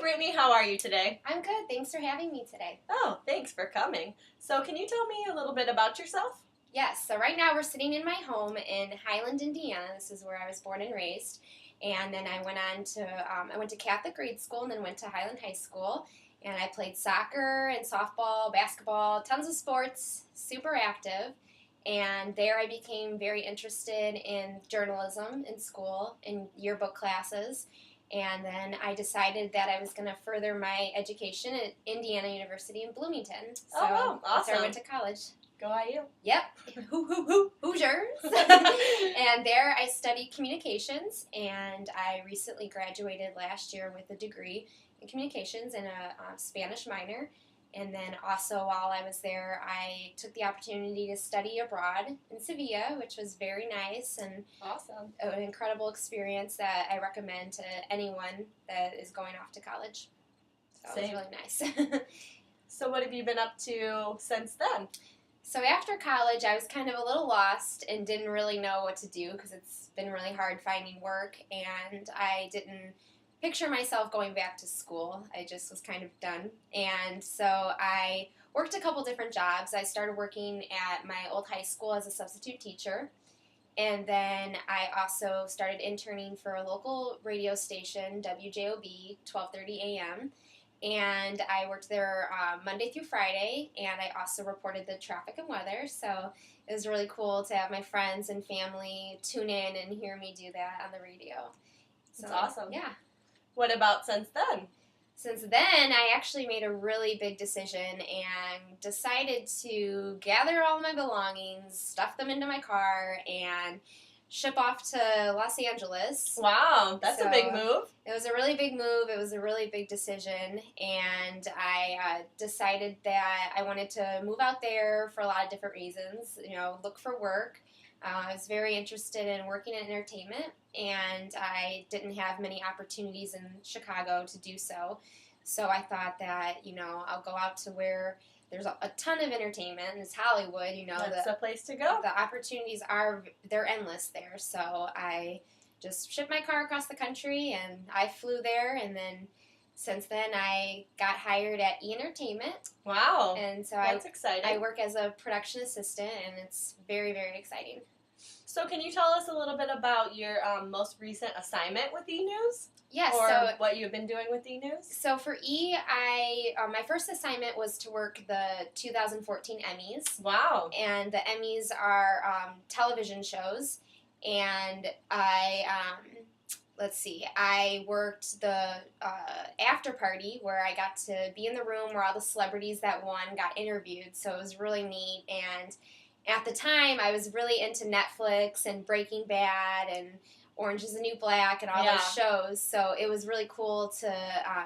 Brittany, how are you today? I'm good. Thanks for having me today. Oh, thanks for coming. So can you tell me a little bit about yourself? Yes, so right now we're sitting in my home in Highland, Indiana. This is where I was born and raised. And then I went on to, I went to Catholic grade school and then went to Highland High School. And I played soccer and softball, basketball, tons of sports, super active. And there I became very interested in journalism in school, in yearbook classes. And then I decided that I was going to further my education at Indiana University in Bloomington. So wow, that's where I awesome. went to college. Go IU. Yep. Hoosiers. And there I studied communications, and I recently graduated last year with a degree in communications and a Spanish minor. And then also while I was there, I took the opportunity to study abroad in Sevilla, which was very nice and Awesome. an incredible experience that I recommend to anyone that is going off to college. So it was really nice. So what have you been up to since then? So after college, I was kind of a little lost and didn't really know what to do because it's been really hard finding work, and I didn't picture myself going back to school. I just was kind of done. And so I worked a couple different jobs. I started working at my old high school as a substitute teacher. And then I also started interning for a local radio station, WJOB, 12:30 a.m., and I worked there Monday through Friday, and I also reported the traffic and weather, so it was really cool to have my friends and family tune in and hear me do that on the radio. So, that's awesome. Yeah. What about since then? Since then, I actually made a really big decision and decided to gather all my belongings, stuff them into my car, and ship off to Los Angeles. Wow, that's a big move. It was a really big move. It was a really big decision, and I decided that I wanted to move out there for a lot of different reasons. Look for work. I was very interested in working in entertainment, and I didn't have many opportunities in Chicago to do so. So I thought that, I'll go out to where there's a ton of entertainment. It's Hollywood, That's the place to go. The opportunities they're endless there. So I just shipped my car across the country, and I flew there, and then since then I got hired at E! Entertainment. Wow. And so that's exciting. I work as a production assistant, and it's very, very exciting. So can you tell us a little bit about your most recent assignment with E! News? Yes. Or what you've been doing with E! News? So for E! My first assignment was to work the 2014 Emmys. Wow. And the Emmys are television shows, and I worked the after party where I got to be in the room where all the celebrities that won got interviewed, so it was really neat. And at the time, I was really into Netflix and Breaking Bad and Orange is the New Black and all those shows, so it was really cool to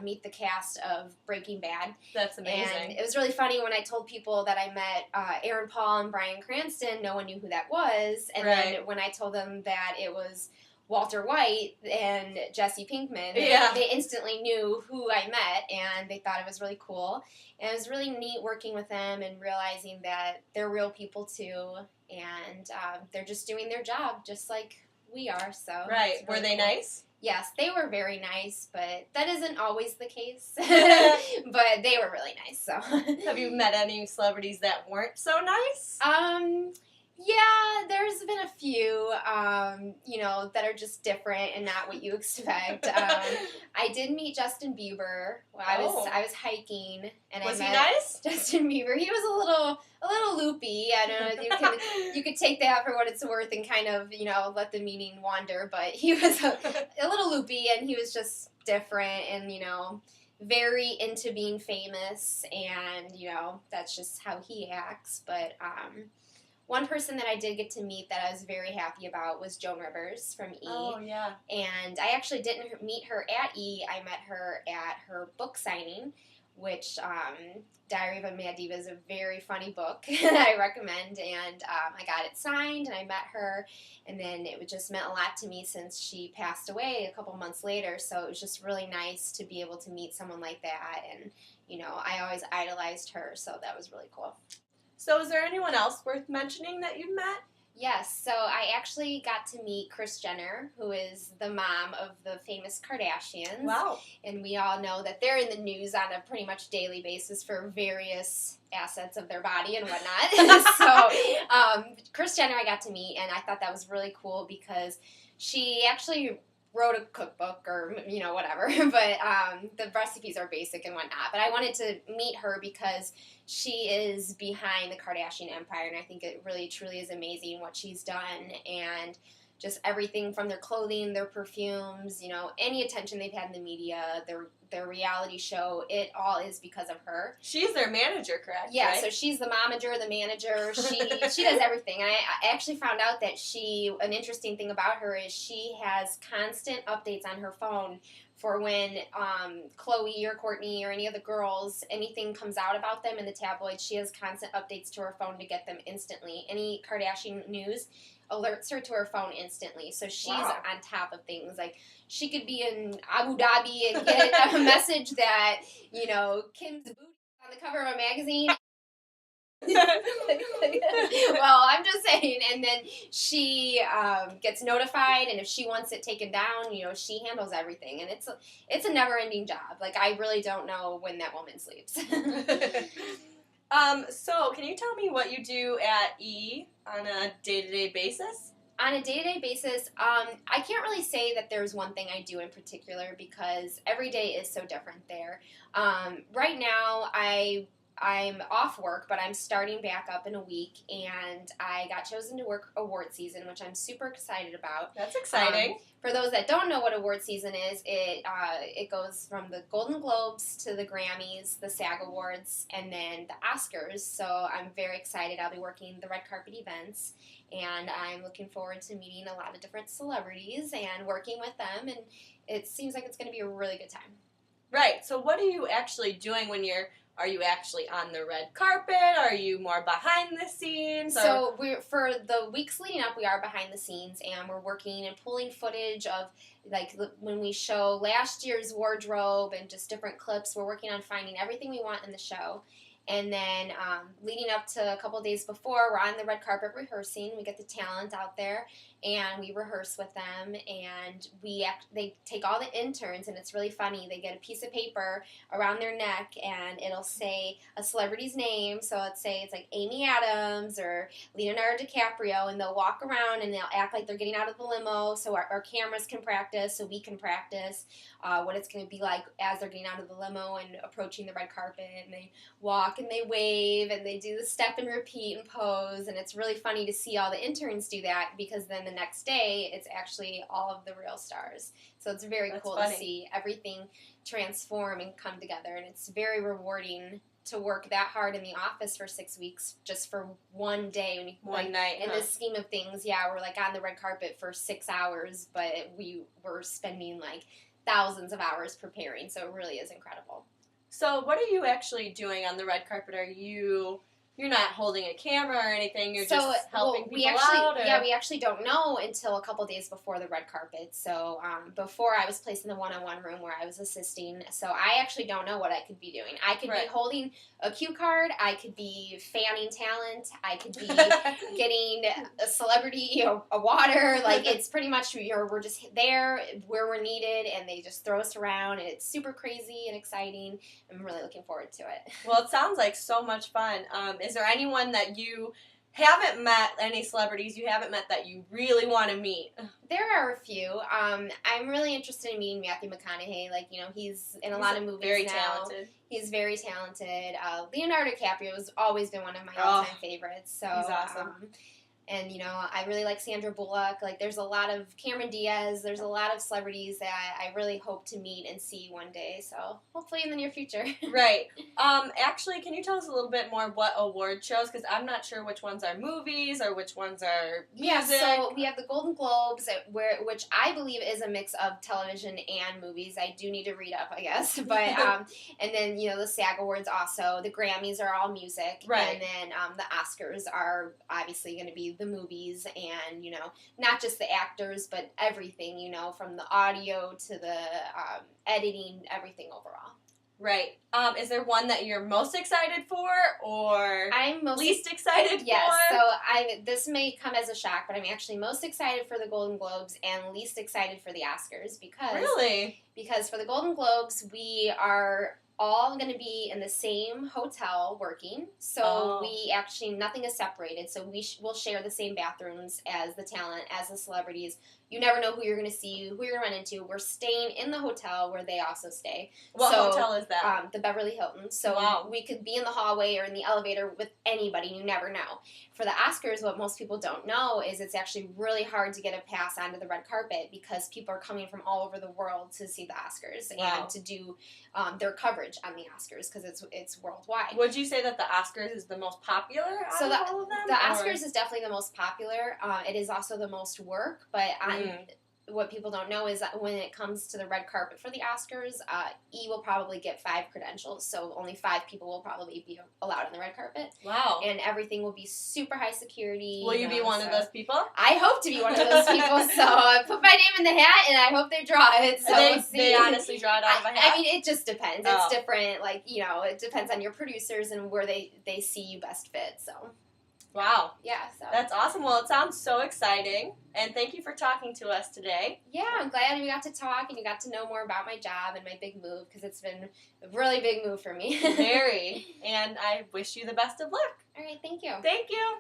meet the cast of Breaking Bad. That's amazing. And it was really funny when I told people that I met Aaron Paul and Bryan Cranston, no one knew who that was, and then when I told them that it was Walter White and Jesse Pinkman, they instantly knew who I met, and they thought it was really cool. And it was really neat working with them and realizing that they're real people too, and they're just doing their job just like we are. So right. Really were they cool. Nice? Yes, they were very nice, but that isn't always the case. But they were really nice. So have you met any celebrities that weren't so nice? Yeah, there's been a few, that are just different and not what you expect. I did meet Justin Bieber. I was hiking, and was I met he nice? Justin Bieber. He was a little loopy. I don't know. You could take that for what it's worth and kind of let the meaning wander. But he was a little loopy, and he was just different, and very into being famous, and that's just how he acts. But one person that I did get to meet that I was very happy about was Joan Rivers from E! Oh, yeah. And I actually didn't meet her at E! I met her at her book signing, which Diary of a Mad Diva is a very funny book that I recommend. And I got it signed, and I met her. And then it just meant a lot to me since she passed away a couple months later. So it was just really nice to be able to meet someone like that. And, I always idolized her, so that was really cool. So is there anyone else worth mentioning that you've met? Yes, so I actually got to meet Kris Jenner, who is the mom of the famous Kardashians. Wow. And we all know that they're in the news on a pretty much daily basis for various assets of their body and whatnot. So, Kris Jenner I got to meet, and I thought that was really cool because she actually wrote a cookbook or, whatever. But the recipes are basic and whatnot. But I wanted to meet her because she is behind the Kardashian empire, and I think it really truly is amazing what she's done, and just everything from their clothing, their perfumes, any attention they've had in the media, their reality show, it all is because of her. She's their manager, correct? Yeah, right? So she's the momager, the manager. She does everything. And I actually found out that an interesting thing about her is she has constant updates on her phone for when Khloe or Kourtney or any of the girls, anything comes out about them in the tabloids, she has constant updates to her phone to get them instantly. Any Kardashian news alerts her to her phone instantly. So she's on top of things. Like, she could be in Abu Dhabi and get a message that, Kim's booty is on the cover of a magazine. Well, I'm just saying. And then she gets notified, and if she wants it taken down, she handles everything. And it's a never-ending job. Like, I really don't know when that woman sleeps. So can you tell me what you do at E on a day-to-day basis? On a day-to-day basis, I can't really say that there's one thing I do in particular because every day is so different there. Right now, I'm off work, but I'm starting back up in a week, and I got chosen to work award season, which I'm super excited about. That's exciting. For those that don't know what award season is, it goes from the Golden Globes to the Grammys, the SAG Awards, and then the Oscars. So I'm very excited. I'll be working the red carpet events, and I'm looking forward to meeting a lot of different celebrities and working with them, and it seems like it's going to be a really good time. Right. So what are you actually doing when are you actually on the red carpet? Are you more behind the scenes? So for the weeks leading up, we are behind the scenes, and we're working and pulling footage of, like, when we show last year's wardrobe and just different clips. We're working on finding everything we want in the show. And then leading up to a couple of days before, we're on the red carpet rehearsing. We get the talent out there, and we rehearse with them. And they take all the interns, and it's really funny. They get a piece of paper around their neck, and it'll say a celebrity's name. So let's say it's like Amy Adams or Leonardo DiCaprio, and they'll walk around, and they'll act like they're getting out of the limo so our cameras can practice, so we can practice what it's going to be like as they're getting out of the limo and approaching the red carpet. And they walk and they wave and they do the step and repeat and pose, and it's really funny to see all the interns do that because then the next day it's actually all of the real stars. So it's very cool to see everything transform and come together, and it's very rewarding to work that hard in the office for 6 weeks just for one day. One night. In the scheme of things, yeah, we're like on the red carpet for 6 hours, but we were spending like thousands of hours preparing, so it really is incredible. So what are you actually doing on the red carpet? You're not holding a camera or anything, you're just helping people out? Or? Yeah, we actually don't know until a couple days before the red carpet. So before I was placed in the one-on-one room where I was assisting, so I actually don't know what I could be doing. I could be holding a cue card, I could be fanning talent, I could be getting a celebrity a water. Like, it's pretty much we're just there where we're needed, and they just throw us around, and it's super crazy and exciting. I'm really looking forward to it. Well, it sounds like so much fun. Is there anyone that you haven't met, any celebrities you haven't met that you really want to meet? There are a few. I'm really interested in meeting Matthew McConaughey. Like, he's in a lot of movies very now. Talented. He's very talented. Leonardo DiCaprio has always been one of my all-time favorites. So he's awesome. And, I really like Sandra Bullock. Like, there's a lot of Cameron Diaz. There's a lot of celebrities that I really hope to meet and see one day. So, hopefully in the near future. Right. Actually, can you tell us a little bit more what award shows? Because I'm not sure which ones are movies or which ones are music. Yeah, so we have the Golden Globes, which I believe is a mix of television and movies. I do need to read up, I guess. But and then, the SAG Awards also. The Grammys are all music. Right. And then the Oscars are obviously going to be the movies, and not just the actors, but everything, from the audio to the editing, everything overall. Right. Is there one that you're most excited for, or I'm most least excited for? Yes, so this may come as a shock, but I'm actually most excited for the Golden Globes and least excited for the Oscars because for the Golden Globes, we are all going to be in the same hotel working, so we actually, nothing is separated, so we'll share the same bathrooms as the talent, as the celebrities. You never know who you're going to see, who you're going to run into. We're staying in the hotel where they also stay. What hotel is that? The Beverly Hilton. So we could be in the hallway or in the elevator with anybody. You never know. For the Oscars, what most people don't know is it's actually really hard to get a pass onto the red carpet because people are coming from all over the world to see the Oscars and to do their coverage on the Oscars because it's worldwide. Would you say that the Oscars is the most popular out of all of them? The Oscars is definitely the most popular. It is also the most work, but what people don't know is that when it comes to the red carpet for the Oscars, E will probably get 5 credentials, so only 5 people will probably be allowed on the red carpet. Wow. And everything will be super high security. Will you be one of those people? I hope to be one of those people, so I put my name in the hat, and I hope they draw it. So they honestly draw it out of a hat? I mean, it just depends. It's different, like, it depends on your producers and where they see you best fit, so... Wow. Yeah, so. That's awesome. Well, it sounds so exciting, and thank you for talking to us today. Yeah, I'm glad we got to talk, and you got to know more about my job and my big move, because it's been a really big move for me. Very. And I wish you the best of luck. All right, thank you. Thank you.